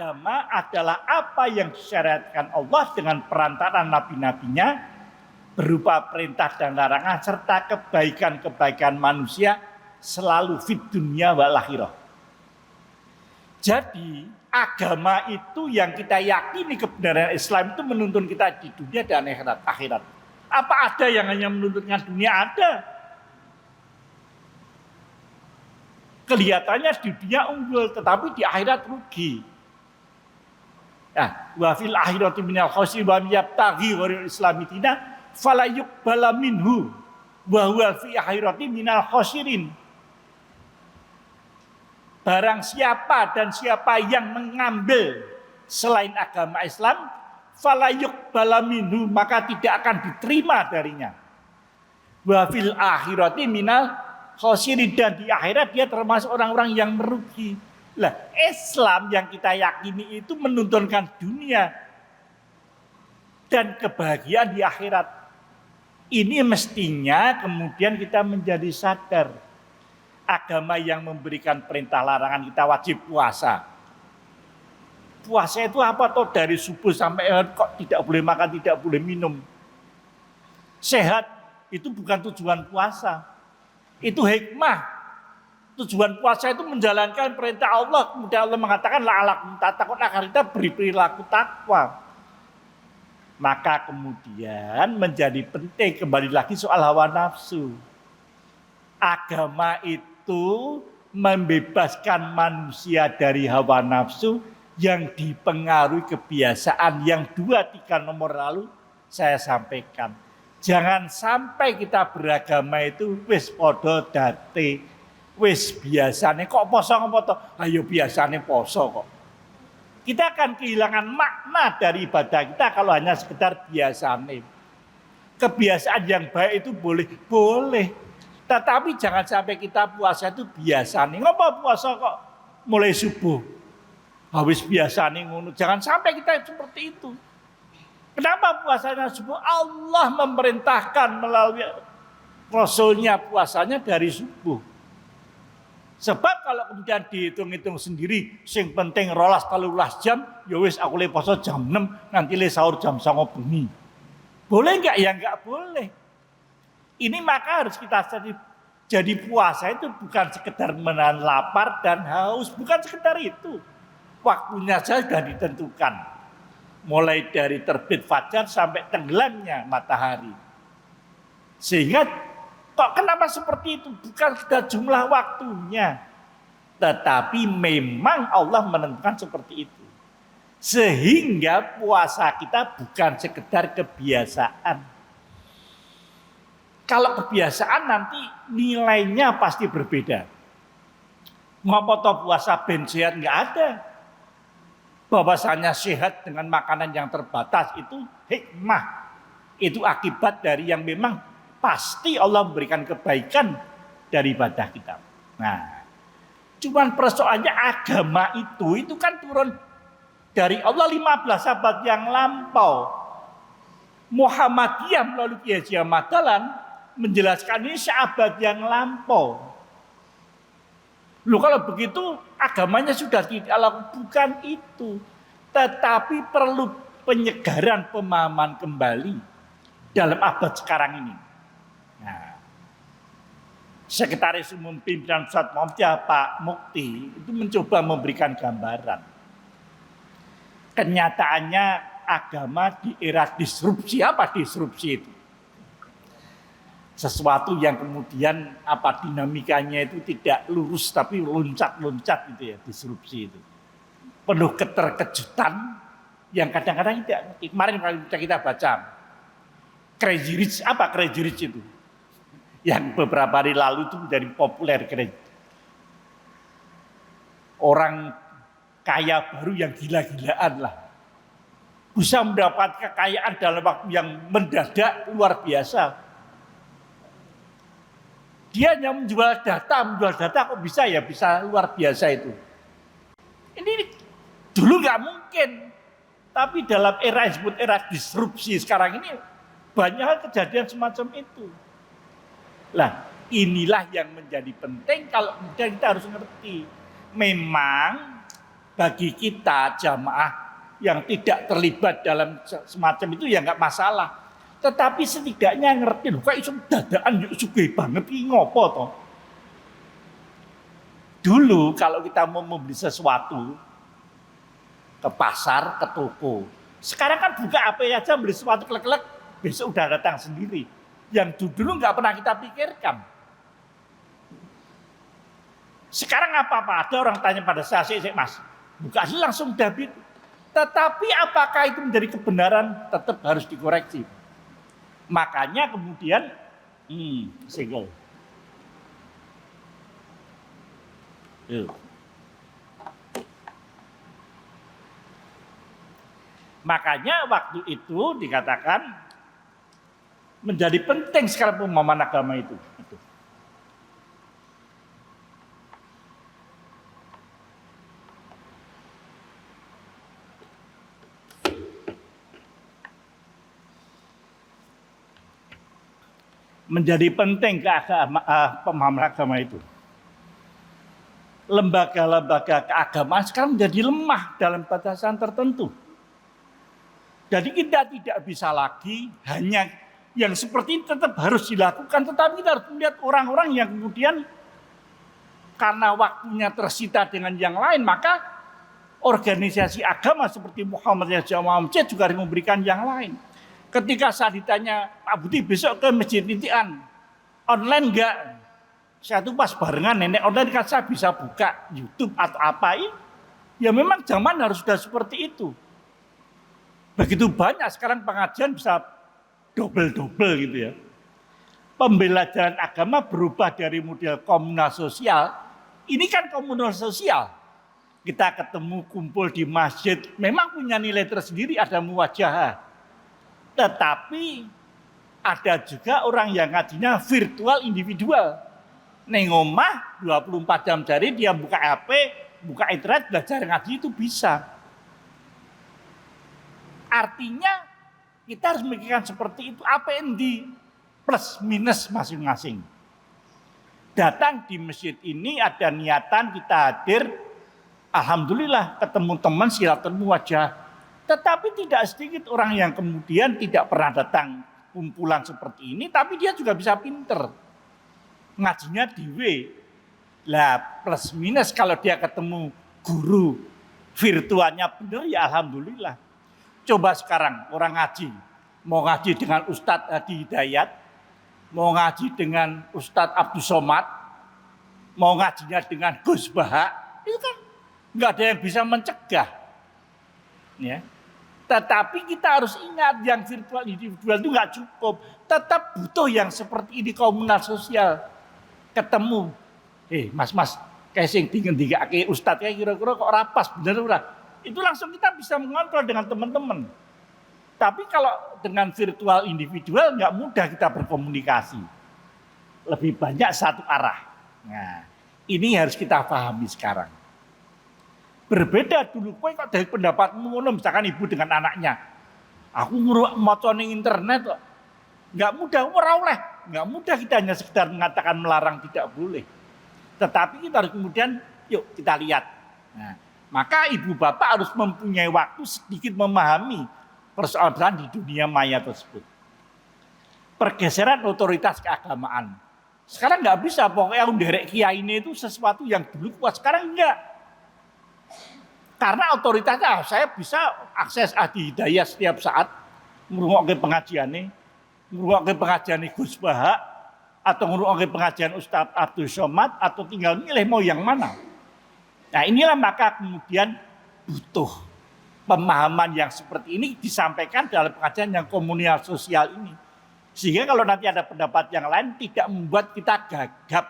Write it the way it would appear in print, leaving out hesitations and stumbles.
agama adalah apa yang disyariatkan Allah dengan perantaraan nabi-nabinya berupa perintah dan larangan serta kebaikan-kebaikan manusia selalu fid dunya wal akhirah. Jadi agama itu yang kita yakini kebenaran Islam itu menuntun kita di dunia dan akhirat. Apa ada yang hanya menuntutkan dunia? Ada. Kelihatannya di dunia unggul, tetapi di akhirat rugi. Wa fil akhirati minal khosir wa yabtaghi ghairil islami dinan fala yuqbala minhu wa huwa fi akhirati minal khosirin. Barang siapa dan siapa yang mengambil selain agama Islam, fala yuqbala minhu, maka tidak akan diterima darinya. Wa fil akhirati minal khosirin, dan di akhirat dia termasuk orang-orang yang merugi. Lah, Islam yang kita yakini itu menuntunkan dunia dan kebahagiaan di akhirat. Ini mestinya kemudian kita menjadi sadar. Agama yang memberikan perintah larangan kita wajib puasa. Puasa itu apa toh? Dari subuh sampai kok tidak boleh makan, tidak boleh minum. Sehat itu bukan tujuan puasa. Itu hikmah. Tujuan puasa itu menjalankan perintah Allah. Kemudian Allah mengatakan la'alakum tattaqun, agar kita beri perilaku takwa. Maka kemudian menjadi penting kembali lagi soal hawa nafsu. Agama itu membebaskan manusia dari hawa nafsu yang dipengaruhi kebiasaan yang 2-3 nomor lalu saya sampaikan. Jangan sampai kita beragama itu wis podo date, wis biasane kok poso ngopo to? Ayo biasane poso kok. Kita akan kehilangan makna dari ibadah kita kalau hanya sekedar biasane. Kebiasaan yang baik itu boleh. Tetapi jangan sampai kita puasa itu biasane. Ngopo puasa kok mulai subuh? Habis biasane ngono. Jangan sampai kita seperti itu. Kenapa puasanya subuh? Allah memerintahkan melalui Rasulnya puasanya dari subuh. Sebab kalau kemudian dihitung-hitung sendiri, sing penting 12-13 jam, ya wis aku le poso jam 6, nanti le sahur jam 09 bengi. Boleh enggak? Ya enggak boleh. Ini maka harus kita jadi puasa itu bukan sekedar menahan lapar dan haus, bukan sekedar itu. Waktunya saja sudah ditentukan. Mulai dari terbit fajar sampai tenggelamnya matahari. Sehingga kok kenapa seperti itu? Bukan sudah jumlah waktunya. Tetapi memang Allah menentukan seperti itu. Sehingga puasa kita bukan sekedar kebiasaan. Kalau kebiasaan nanti nilainya pasti berbeda. Ngopo puasa ben sehat? Enggak ada. Bahwasanya sehat dengan makanan yang terbatas itu hikmah. Itu akibat dari yang memang pasti Allah memberikan kebaikan dari ibadah kita. Nah, cuman persoalannya agama itu kan turun dari Allah 15 abad yang lampau. Muhammadiyah melalui Kiai Haji Ahmad Dahlan menjelaskan ini seabad yang lampau. Loh kalau begitu agamanya sudah tidak bukan itu. Tetapi perlu penyegaran pemahaman kembali dalam abad sekarang ini. Nah, Sekretaris Umum Pimpinan Pusat Muhammadiyah Pak Mukti itu mencoba memberikan gambaran. Kenyataannya agama di era disrupsi. Apa disrupsi itu? Sesuatu yang kemudian dinamikanya itu tidak lurus tapi loncat-loncat gitu ya, disrupsi itu. Penuh keterkejutan yang kadang-kadang tidak. Kemarin kita baca Crazy Rich, apa Crazy Rich itu? Yang beberapa hari lalu itu menjadi populer. Orang kaya baru yang gila-gilaan lah. Bisa mendapat kekayaan dalam waktu yang mendadak luar biasa. Dia hanya menjual data kok bisa luar biasa itu. Ini dulu nggak mungkin. Tapi dalam era yang disebut era disrupsi sekarang ini banyak hal kejadian semacam itu. Lah, inilah yang menjadi penting kalau kemudian kita harus ngerti. Memang bagi kita jamaah yang tidak terlibat dalam semacam itu ya nggak masalah. Tetapi setidaknya ngerti loh, kok iso dadaan yuk sugih banget iki ngopo toh. Dulu kalau kita mau membeli sesuatu ke pasar, ke toko. Sekarang kan buka HP aja beli sesuatu klek-klek, besok udah datang sendiri. Yang dulu nggak pernah kita pikirkan. Sekarang apa-apa, ada orang tanya pada saya, Mas, buka sih langsung debit. Tetapi apakah itu menjadi kebenaran? Tetap harus dikoreksi. Makanya kemudian, single. Makanya waktu itu dikatakan menjadi penting sekali pemahaman agama itu. Menjadi penting pemahaman agama itu. Lembaga-lembaga keagamaan sekarang menjadi lemah dalam batasan tertentu. Jadi kita tidak bisa lagi hanya yang seperti ini tetap harus dilakukan, tetapi kita harus melihat orang-orang yang kemudian karena waktunya tersita dengan yang lain, maka organisasi agama seperti Muhammadiyah Jamaah Masjid juga harus memberikan yang lain. Ketika saya ditanya, Pak Budi besok ke Masjid Intian, online enggak? Saya tuh pas barengan nenek online kan saya bisa buka YouTube atau apa ini. Ya memang zaman harus sudah seperti itu. Begitu banyak sekarang pengajian bisa double-double gitu ya. Pembelajaran agama berubah dari model komunal sosial. Ini kan komunal sosial. Kita ketemu kumpul di masjid. Memang punya nilai tersendiri, ada muwajahah. Tetapi ada juga orang yang ngajinya virtual individual. Neng omah 24 jam sehari dia buka HP, buka internet, belajar ngaji itu bisa. Artinya kita harus memikirkan seperti itu. Apa yang di plus minus masing-masing. Datang di masjid ini ada niatan kita hadir. Alhamdulillah ketemu teman silaturahmi wajah. Tetapi tidak sedikit orang yang kemudian tidak pernah datang kumpulan seperti ini. Tapi dia juga bisa pinter. Ngajinya diwe. Lah plus minus kalau dia ketemu guru virtualnya benar ya alhamdulillah. Coba sekarang orang ngaji. Mau ngaji dengan Ustadz Hadi Hidayat. Mau ngaji dengan Ustadz Abdul Somad. Mau ngajinya dengan Gus Baha. Itu kan nggak ada yang bisa mencegah. Ya. Tetapi kita harus ingat yang virtual individual itu nggak cukup. Tetap butuh yang seperti ini komunal sosial. Ketemu. Mas, kayak sing tinggal kayak Ustadz kayak kira-kira kok rapas bener ora. Itu langsung kita bisa mengontrol dengan teman-teman. Tapi kalau dengan virtual individual nggak mudah kita berkomunikasi. Lebih banyak satu arah. Nah, ini harus kita pahami sekarang. Berbeda dulu, kowe kok dari pendapatmu ngono misalkan ibu dengan anaknya. Aku maca ning internet kok. Nggak mudah, ora oleh. Nggak mudah kita hanya sekedar mengatakan melarang tidak boleh. Tetapi kita harus kemudian, yuk kita lihat. Nah, maka ibu bapak harus mempunyai waktu sedikit memahami persoalan di dunia maya tersebut. Pergeseran otoritas keagamaan. Sekarang nggak bisa, pokoknya nderek kiai ini itu sesuatu yang dulu kuat, sekarang enggak. Karena otoritasnya saya bisa akses Hadi Hidayat setiap saat, ngrungokke pengajiane, ngrungokke pengajiane Gus Baha, atau ngrungokke pengajian Ustadz Abdul Somad, atau tinggal milih mau yang mana. Nah inilah maka kemudian butuh pemahaman yang seperti ini disampaikan dalam pengajian yang komunal sosial ini. Sehingga kalau nanti ada pendapat yang lain tidak membuat kita gagap